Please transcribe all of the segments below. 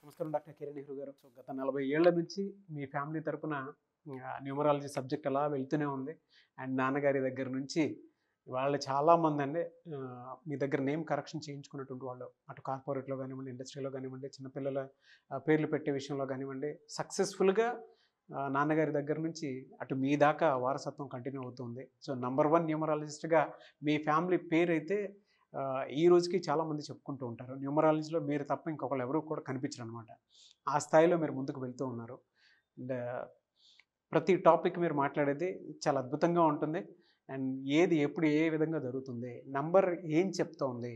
నమస్కారం డాక్టర్ కిరణ్ నెహ్రూ గారు. సో గత 40 ఏళ్ల నుంచి మీ ఫ్యామిలీ తరపున న్యూమరాలజీ సబ్జెక్ట్ అలా వెళ్తూనే ఉంది. అండ్ నాన్నగారి దగ్గర నుంచి వాళ్ళు చాలామంది అండి మీ దగ్గర నేమ్ కరెక్షన్ చేయించుకున్నటువంటి వాళ్ళు, అటు కార్పొరేట్లో కానివ్వండి, ఇండస్ట్రీలో కానివ్వండి, చిన్నపిల్లల పేర్లు పెట్టే విషయంలో కానివ్వండి, సక్సెస్ఫుల్గా నాన్నగారి దగ్గర నుంచి అటు మీ దాకా వారసత్వం కంటిన్యూ అవుతుంది. సో నంబర్ 1 న్యూమరాలజిస్ట్గా మీ ఫ్యామిలీ పేరు అయితే ఈ రోజుకి చాలామంది చెప్పుకుంటూ ఉంటారు. న్యూమరాలజీలో మీరు తప్ప ఇంకొకళ్ళు ఎవరు కూడా కనిపించరు అనమాట. ఆ స్థాయిలో మీరు ముందుకు వెళ్తూ ఉన్నారు. అండ్ ప్రతి టాపిక్ మీరు మాట్లాడేది చాలా అద్భుతంగా ఉంటుంది. అండ్ ఏది ఎప్పుడు ఏ విధంగా జరుగుతుంది, నంబర్ ఏం చెప్తోంది,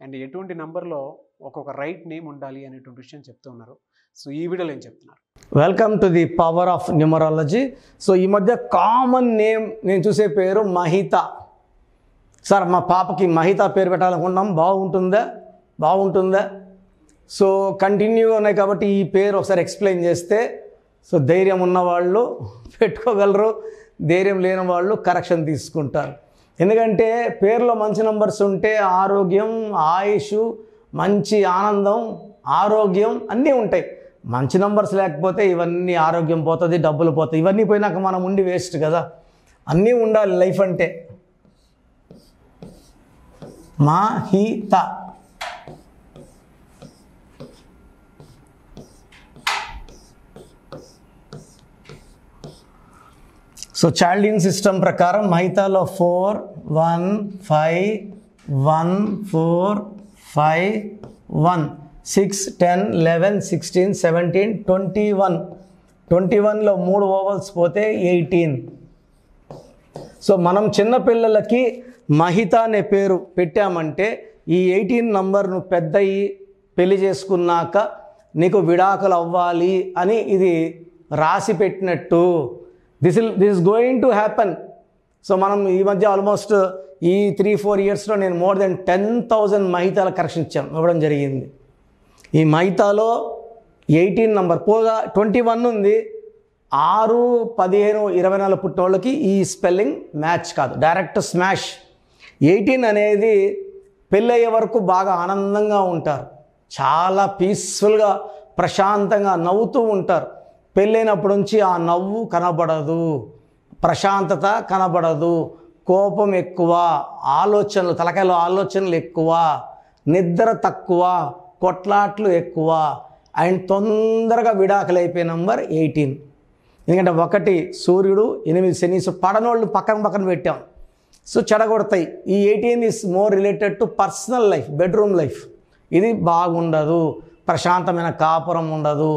అండ్ ఎటువంటి నంబర్లో ఒక్కొక్క రైట్ నేమ్ ఉండాలి అనేటువంటి విషయం చెప్తూ ఉన్నారు. సో ఈ వీడియోలో ఏం చెప్తున్నారు? Welcome to the power of numerology. So ఈ మధ్య కామన్ నేమ్ నేను చూసే పేరు మహిత. సార్ మా పాపకి మహిత పేరు పెట్టాలనుకుంటున్నాం, బాగుంటుందా? సో కంటిన్యూగా ఉన్నాయి కాబట్టి ఈ పేరు ఒకసారి ఎక్స్ప్లెయిన్ చేస్తే సో ధైర్యం ఉన్నవాళ్ళు పెట్టుకోగలరు, ధైర్యం లేని వాళ్ళు కరెక్షన్ తీసుకుంటారు. ఎందుకంటే పేరులో మంచి నంబర్స్ ఉంటే ఆరోగ్యం, ఆయుష్, మంచి ఆనందం, ఆరోగ్యం అన్నీ ఉంటాయి. మంచి నంబర్స్ లేకపోతే ఇవన్నీ ఆరోగ్యం పోతుంది, డబ్బులు పోతాయి. ఇవన్నీ పోయినాక మనం ఉండి వేస్ట్ కదా. అన్నీ ఉండాలి లైఫ్ అంటే. మహిత. సో చాల్డిన్ సిస్టమ్ ప్రకారం మహితాలో 4 1 5 1 4 5 1 6 10 11 16 17 21. 21లో 3 ఓవల్స్ పోతే 18. సో మనం చిన్నపిల్లలకి మహిత అనే పేరు పెట్టామంటే ఈ 18 నంబర్ను పెద్దయి పెళ్లి చేసుకున్నాక నీకు విడాకులు అవ్వాలి అని ఇది రాసి పెట్టినట్టు. This is going to happen. So మనం ఈ మధ్య ఆల్మోస్ట్ ఈ 3-4 ఇయర్స్లో నేను మోర్ దెన్ 10,000 మహితాల కరెక్షన్ ఇవ్వడం జరిగింది. ఈ మహితాలో 18 నంబర్ పోగా 21 ఉంది. 6, 15, 24 పుట్టినోళ్ళకి ఈ స్పెల్లింగ్ మ్యాచ్ కాదు, డైరెక్ట్ స్మాష్. 18 అనేది పెళ్ళయ్యే వరకు బాగా ఆనందంగా ఉంటారు, చాలా పీస్ఫుల్గా ప్రశాంతంగా నవ్వుతూ ఉంటారు. పెళ్ళైనప్పటి నుంచి ఆ నవ్వు కనబడదు, ప్రశాంతత కనబడదు, కోపం ఎక్కువ, ఆలోచనలు, తలకాయలో ఆలోచనలు ఎక్కువ, నిద్ర తక్కువ, కొట్లాట్లు ఎక్కువ, అండ్ తొందరగా విడాకులు అయిపోయే నంబర్ 18. ఎందుకంటే 1 సూర్యుడు, 8 శని. సో పడనోళ్ళు పక్కన పెట్టాం. సో చెడగొడతాయి. ఈ 18 is more related to personal life, bedroom life. ఇది బాగుండదు, ప్రశాంతమైన కాపురం ఉండదు,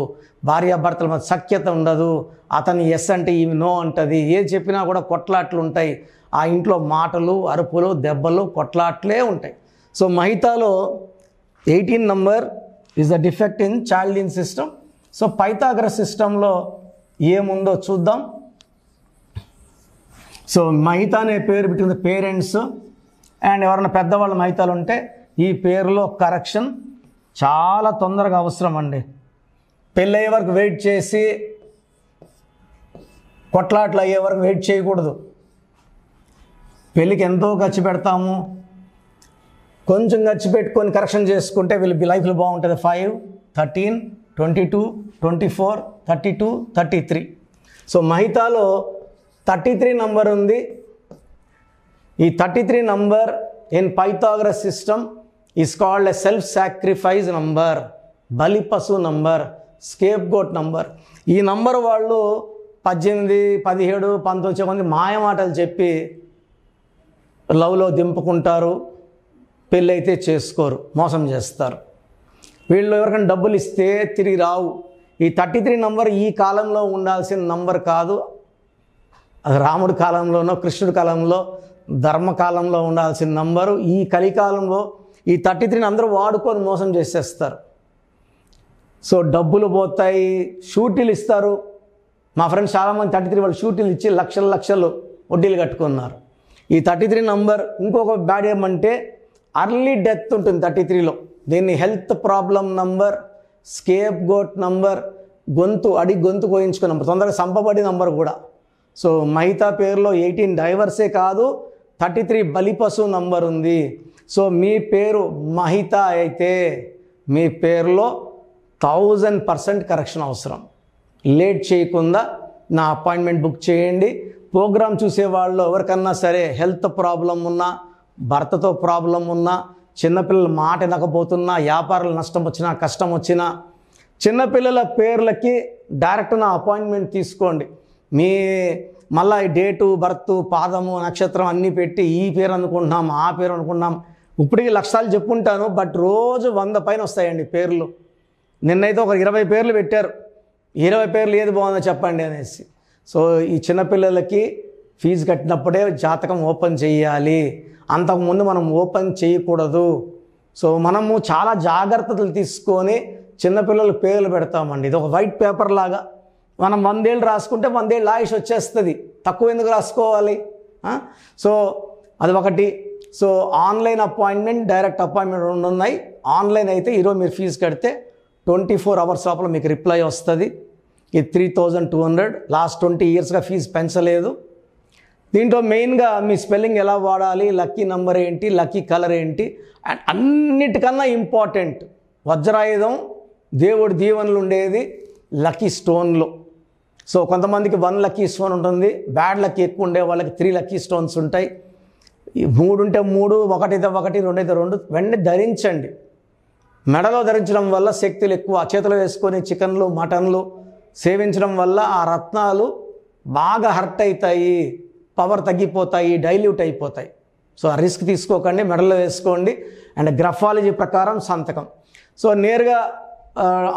భార్యాభర్తల మధ్య సఖ్యత ఉండదు. అతను ఎస్ అంటే ఈమె నో అంటుంది, ఏది చెప్పినా కూడా కొట్లాట్లు ఉంటాయి. ఆ ఇంట్లో మాటలు, అరుపులు, దెబ్బలు, కొట్లాట్లే ఉంటాయి. సో మహితాలో 18 number is the defect in Chaldean system. So Pythagoras సిస్టంలో ఏముందో చూద్దాం. సో మహిత అనే పేరు పెట్టిన పేరెంట్స్ అండ్ ఎవరైనా పెద్దవాళ్ళ మహితాలు ఉంటే ఈ పేరులో కరెక్షన్ చాలా తొందరగా అవసరం అండి. పెళ్ళయ్యే వరకు వెయిట్ చేసి కొట్లాట్లు అయ్యే వరకు వెయిట్ చేయకూడదు. పెళ్ళికి ఎంతో ఖర్చు పెడతాము, కొంచెం ఖర్చు పెట్టుకొని కరెక్షన్ చేసుకుంటే వీళ్ళ లైఫ్లో బాగుంటుంది. 5, 13, 22, 24, 32, 33. సో మహితాలో 33 నంబర్ ఉంది. ఈ 33 number in Pythagoras system is called a self sacrifice number, బలి పశు నంబర్, స్కేప్ గోట్ నంబర్. ఈ నంబర్ వాళ్ళు 18, 17, 19 మంది మాయమాటలు చెప్పి లవ్లో దింపుకుంటారు, పెళ్ళి అయితే చేసుకోరు, మోసం చేస్తారు. వీళ్ళు ఎవరికైనా డబ్బులు ఇస్తే తిరిగి రావు. ఈ 33 నంబర్ ఈ కాలంలో ఉండాల్సిన నంబర్ కాదు. అది రాముడి కాలంలోనో, కృష్ణుడి కాలంలో, ధర్మకాలంలో ఉండాల్సిన నంబరు. ఈ కలికాలంలో ఈ 33 అందరూ వాడుకొని మోసం చేసేస్తారు. సో డబ్బులు పోతాయి, షూటీలు ఇస్తారు. మా ఫ్రెండ్స్ చాలామంది 33 వాళ్ళు షూటీలు ఇచ్చి లక్షలు వడ్డీలు కట్టుకున్నారు. ఈ 33 నంబర్ ఇంకొక బ్యాడ్ ఏమంటే అర్లీ డెత్ ఉంటుంది 33లో. దీన్ని health problem number, scapegoat number, గొంతు కోయించుకున్న నంబర్, తొందరగా సంపబడి నంబర్ కూడా. సో మహితా పేరులో 18 డైవర్సే కాదు, 33 బలిపశు నంబర్ ఉంది. సో మీ పేరు మహిత అయితే మీ పేరులో 1000% కరెక్షన్ అవసరం. లేట్ చేయకుండా నా అపాయింట్మెంట్ బుక్ చేయండి. ప్రోగ్రామ్ చూసేవాళ్ళు ఎవరికన్నా సరే హెల్త్ ప్రాబ్లం ఉన్నా, భర్తతో ప్రాబ్లం ఉన్నా, చిన్నపిల్లల మాట వినకపోతున్నా, వ్యాపారాలు నష్టం వచ్చినా, కష్టం వచ్చినా, చిన్నపిల్లల పేర్లకి డైరెక్ట్ నా అపాయింట్మెంట్ తీసుకోండి. మీ మళ్ళీ డేటు, బర్త్, పాదము, నక్షత్రం అన్నీ పెట్టి ఈ పేరు అనుకుంటున్నాం, ఆ పేరు అనుకుంటున్నాం. ఇప్పటికీ లక్షలు చెప్పుంటాను, బట్ రోజు 100 పైన వస్తాయండి పేర్లు. నిన్నైతే ఒక 20 పేర్లు పెట్టారు. 20 పేర్లు ఏది బాగుందో చెప్పండి అనేసి. సో ఈ చిన్నపిల్లలకి ఫీజు కట్టినప్పుడే జాతకం ఓపెన్ చేయాలి, అంతకుముందు మనం ఓపెన్ చేయకూడదు. సో మనము చాలా జాగ్రత్తలు తీసుకొని చిన్నపిల్లల పేర్లు పెడతామండి. ఇది ఒక వైట్ పేపర్ లాగా. మనం 100 ఏళ్ళు రాసుకుంటే 100 ఏళ్ళు ఆయుష్ వచ్చేస్తుంది, తక్కువ ఎందుకు రాసుకోవాలి? సో అది ఒకటి. So online appointment, direct appointment 2 ఉన్నాయి. ఆన్లైన్ అయితే ఈరోజు మీరు ఫీజు కడితే 24 అవర్స్ లోపల మీకు రిప్లై వస్తుంది. ఇది 3200. లాస్ట్ 20 ఇయర్స్గా ఫీజు పెంచలేదు. దీంట్లో మెయిన్గా మీ స్పెల్లింగ్ ఎలా వాడాలి, లక్కీ నెంబర్ ఏంటి, లక్కీ కలర్ ఏంటి, అండ్ అన్నిటికన్నా ఇంపార్టెంట్ వజ్రాయుధం, దేవుడి దీవెనలు ఉండేది లక్కీ స్టోన్లో. సో కొంతమందికి 1 లక్కీ స్టోన్ ఉంటుంది, బ్యాడ్ లక్కీ ఎక్కువ ఉండే వాళ్ళకి 3 లక్కీ స్టోన్స్ ఉంటాయి. 3 ఉంటే 3, 1 అయితే 1, 2 అయితే 2 వెంటనే ధరించండి. మెడలో ధరించడం వల్ల శక్తులు ఎక్కువ. చేతిలో వేసుకొని చికెన్లు, మటన్లు సేవించడం వల్ల ఆ రత్నాలు బాగా హర్ట్ అవుతాయి, పవర్ తగ్గిపోతాయి, డైల్యూట్ అయిపోతాయి. సో ఆ రిస్క్ తీసుకోకండి, మెడలో వేసుకోండి. అండ్ గ్రఫాలజీ ప్రకారం సంతకం. సో నేరుగా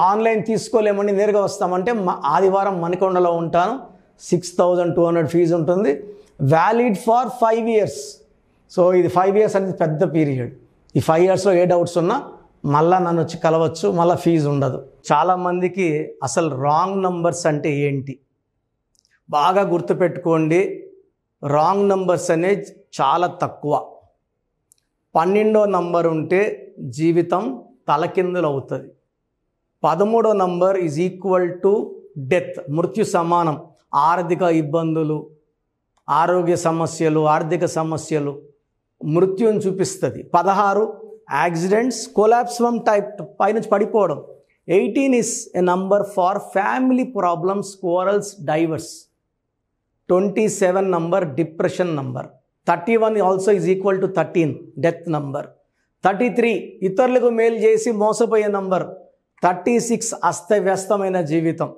ఆన్లైన్ తీసుకోలేమండి, నేరుగా వస్తామంటే ఆదివారం మణికొండలో ఉంటాను. 6200 ఫీజు ఉంటుంది. Valid for 5 years. సో ఇది 5 ఇయర్స్ అనేది పెద్ద పీరియడ్. ఈ 5 ఇయర్స్లో ఏ డౌట్స్ ఉన్నా మళ్ళీ నన్ను వచ్చి కలవచ్చు, మళ్ళీ ఫీజు ఉండదు. చాలామందికి అసలు రాంగ్ నంబర్స్ అంటే ఏంటి బాగా గుర్తుపెట్టుకోండి. రాంగ్ నంబర్స్ అనేది చాలా తక్కువ. 12వ నంబర్ ఉంటే జీవితం తలకిందులు అవుతుంది. 13వ number is equal to death, మృత్యు సమానం. ఆర్థిక ఇబ్బందులు, ఆరోగ్య సమస్యలు, ఆర్థిక సమస్యలు మృత్యుని చూపిస్తుంది. 16 యాక్సిడెంట్స్, కొలాప్స్ ఫ్రమ్ టైప్ పైనుంచి పడిపోవడం. 18 is a number for family problems, quarrels, divorce. 27 number depression number. 31 also is equal to 13 death number. 33 ఇతరులకు మేలు చేసి మోసపోయే నంబర్. 36 అస్తవ్యస్తమైన జీవితం.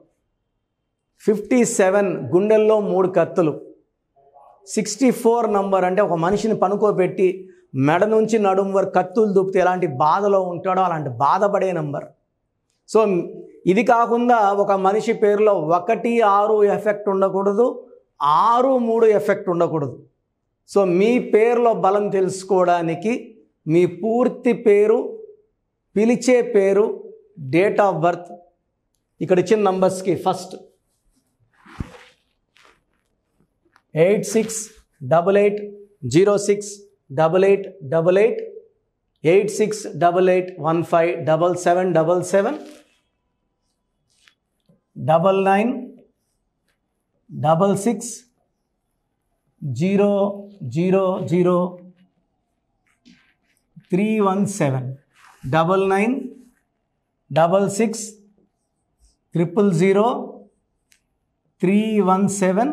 57 గుండెల్లో 3 కత్తులు. 64 నంబర్ అంటే ఒక మనిషిని పనుకోబెట్టి మెడ నుంచి నడుము వరకు కత్తులు దూపితే ఎలాంటి బాధలో ఉంటాడో అలాంటి బాధపడే నంబర్. సో ఇది కాకుండా ఒక మనిషి పేరులో 1, 6 ఎఫెక్ట్ ఉండకూడదు, 6, 3 ఎఫెక్ట్ ఉండకూడదు. సో మీ పేరులో బలం తెలుసుకోవడానికి మీ పూర్తి పేరు, పిలిచే పేరు, డేట్ ఆఫ్ బర్త్, ఇక్కడ ఇచ్చిన నంబర్స్కి ఫస్ట్ 8688068888 8688157777 9966000317 9966000317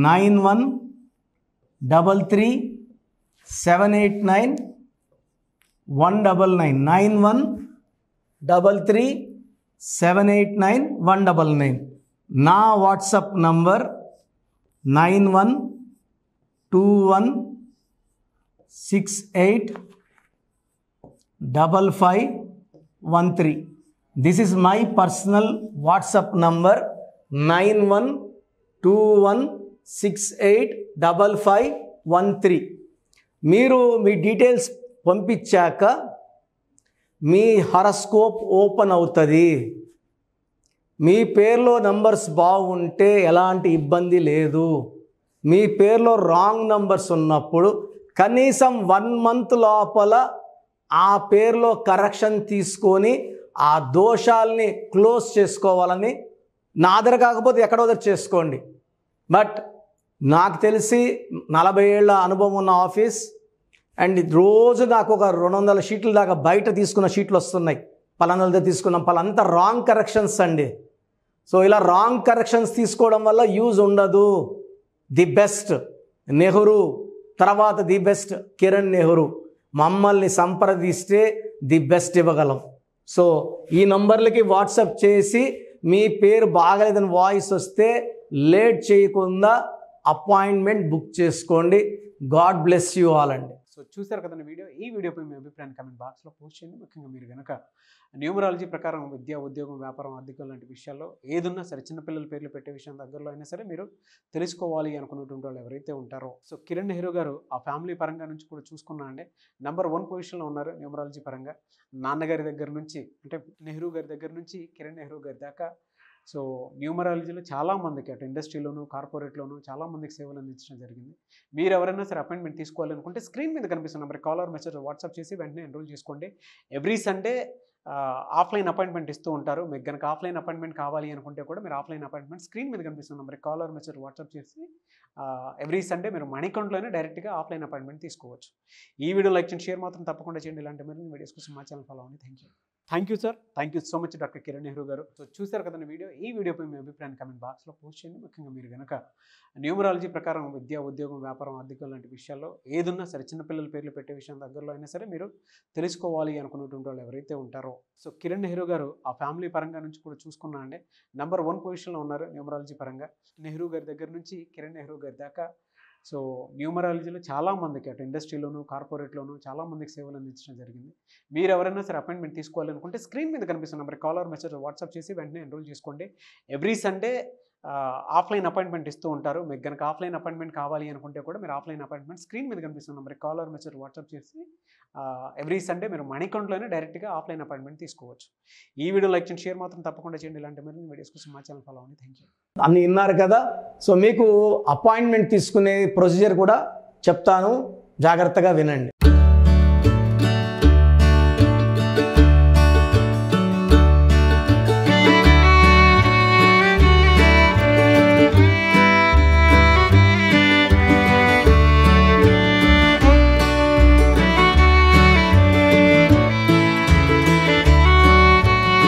9133 789 199 9133 789 199. నా WhatsApp number 9121685513. This is my personal WhatsApp number 9121685513. మీరు మీ డీటెయిల్స్ పంపించాక మీ హరస్కోప్ ఓపెన్ అవుతుంది. మీ పేరులో నంబర్స్ బాగుంటే ఎలాంటి ఇబ్బంది లేదు. మీ పేరులో రాంగ్ నంబర్స్ ఉన్నప్పుడు కనీసం 1 మంత్ లోపల ఆ పేరులో కరెక్షన్ తీసుకొని ఆ దోషాలని క్లోజ్ చేసుకోవాలని, నా దగ్గర కాకపోతే ఎక్కడో దగ్గర చేసుకోండి. బట్ నాకు తెలిసి 40 ఏళ్ళ అనుభవం ఉన్న ఆఫీస్, అండ్ రోజు నాకు ఒక 200 షీట్ల దాకా బయట తీసుకున్న షీట్లు వస్తున్నాయి. పలానాలతో తీసుకున్నాం పలాంతా రాంగ్ కరెక్షన్స్ అండి. సో ఇలా రాంగ్ కరెక్షన్స్ తీసుకోవడం వల్ల యూజ్ ఉండదు. ది బెస్ట్ నెహ్రూ, తర్వాత ది బెస్ట్ కిరణ్ నెహ్రూ, మమ్మల్ని సంప్రదిస్తే ది బెస్ట్ ఇవ్వగలం. సో ఈ నంబర్లకి వాట్సాప్ చేసి మీ పేరు బాగలేదని వాయిస్ వస్తే లేట్ చేయకుండా అపాయింట్మెంట్ బుక్ చేసుకోండి. గాడ్ బ్లెస్ యూ ఆల్ అండి. సో చూసారు కదండి వీడియో. ఈ వీడియోపై మీ అభిప్రాయాన్ని కమెంట్ బాక్స్లో పోస్ట్ చేయండి. ముఖ్యంగా మీరు కనుక న్యూమరాలజీ ప్రకారం విద్య, ఉద్యోగం, వ్యాపారం, ఆర్థికం లాంటి విషయాల్లో ఏదున్నా సరే, చిన్నపిల్లల పేర్లు పెట్టే విషయం దగ్గరలో అయినా సరే మీరు తెలుసుకోవాలి అనుకున్నటువంటి వాళ్ళు ఎవరైతే ఉంటారో, సో కిరణ్ నెహ్రూ గారు ఆ ఫ్యామిలీ పరంగా నుంచి కూడా చూసుకున్నా అండి నెంబర్ 1 పొజిషన్లో ఉన్నారు న్యూమరాలజీ పరంగా. నాన్నగారి దగ్గర నుంచి అంటే నెహ్రూ గారి దగ్గర నుంచి కిరణ్ నెహ్రూ గారి దాకా సో న్యూమరాలజీలో చాలామందికి అటు ఇండస్ట్రీలోను, కార్పొరేట్లోను చాలామందికి సేవలు అందించడం జరిగింది. మీరు ఎవరైనా సరే అపాయింట్మెంట్ తీసుకోవాలనుకుంటే స్క్రీన్ మీద కనిపిస్తున్న నెంబర్ కాలర్ మెసేజ్ వాట్సాప్ చేసి వెంటనే ఎన్రోల్ చేసుకోండి. ఎవ్రీ సండే ఆఫ్లైన్ అపాయింట్మెంట్ ఇస్తూ ఉంటారు. మీకు కనుక ఆఫ్లైన్ అపాయింట్మెంట్ కావాలి అనుకుంటే కూడా మీరు ఆఫ్లైన్ అపాయింట్మెంట్ స్క్రీన్ మీద కనిపిస్తున్న నెంబర్ కాలర్ మెసేజ్ వాట్సాప్ చేసి ఎవ్రీ సండే మీరు మనీ అకౌంట్లోనే డైరెక్ట్గా ఆఫ్లైన్ అపాయింట్మెంట్ తీసుకోవచ్చు. ఈ వీడియో లైక్ చేయండి, షేర్ మాత్రం తప్పకుండా చేయండి. ఇలాంటి మరిన్ని వీడియోస్ కోసం మా ఛానల్ ఫాలో అవ్వండి. Thank you sir. Thank you so much doctor Kiran Nehru గారు. సో చూసారు కదండి వీడియో. ఈ వీడియోపై మీ అభిప్రాయాన్ని కమెంట్ బాక్స్లో పోస్ట్ చేయండి. ముఖ్యంగా మీరు కనుక న్యూమరాలజీ ప్రకారం విద్య, ఉద్యోగం, వ్యాపారం, ఆర్థికం లాంటి విషయాల్లో ఏదున్నా సరే, చిన్నపిల్లల పేర్లు పెట్టే విషయం దగ్గరలో అయినా సరే మీరు తెలుసుకోవాలి అనుకున్నటువంటి వాళ్ళు ఎవరైతే ఉంటారో, సో కిరణ్ నెహ్రూ గారు ఆ ఫ్యామిలీ పరంగా నుంచి కూడా చూసుకున్నా అండి నెంబర్ 1 పొజిషన్లో ఉన్నారు న్యూమరాలజీ పరంగా. నెహ్రూ గారి దగ్గర నుంచి కిరణ్ నెహ్రూ గారి దాకా సో న్యూమరాలజీలో చాలామందికి అటు ఇండస్ట్రీలోను, కార్పొరేట్లోను చాలామందికి సేవలు అందించడం జరిగింది. మీరు ఎవరైనా సరే అపాయింట్మెంట్ తీసుకోవాలనుకుంటే స్క్రీన్ మీద కనిపిస్తున్న నెంబర్ కాలర్ మెసేజ్ వాట్సాప్ చేసి వెంటనే ఎన్రోల్ చేసుకోండి. ఎవ్రీ సండే ఆఫ్లైన్ అపాయింట్మెంట్ ఇస్తూ ఉంటారు. మీకు కనుక ఆఫ్లైన్ అపాయింట్మెంట్ కావాలి అనుకుంటే కూడా మీరు ఆఫ్లైన్ అపాయింట్మెంట్ స్క్రీన్ మీద కనిపిస్తున్న నెంబర్ కాలర్ మెసేజ్ వాట్సాప్ చేసి ఎవ్రీ సండే మీరు మనీ అకౌంట్లోనే డైరెక్ట్గా ఆఫ్లైన్ అపాయింట్మెంట్ తీసుకోవచ్చు. ఈ వీడియో లైక్ చేయండి, షేర్ మాత్రం తప్పకుండా చేయండి. ఇలాంటి మరిన్ని వీడియోస్ కోసం మా ఛానల్ ఫాలో అవ్వండి. Thank you. అన్నీ విన్నారు కదా. సో మీకు అపాయింట్మెంట్ తీసుకునే ప్రొసీజర్ కూడా చెప్తాను, జాగ్రత్తగా వినండి.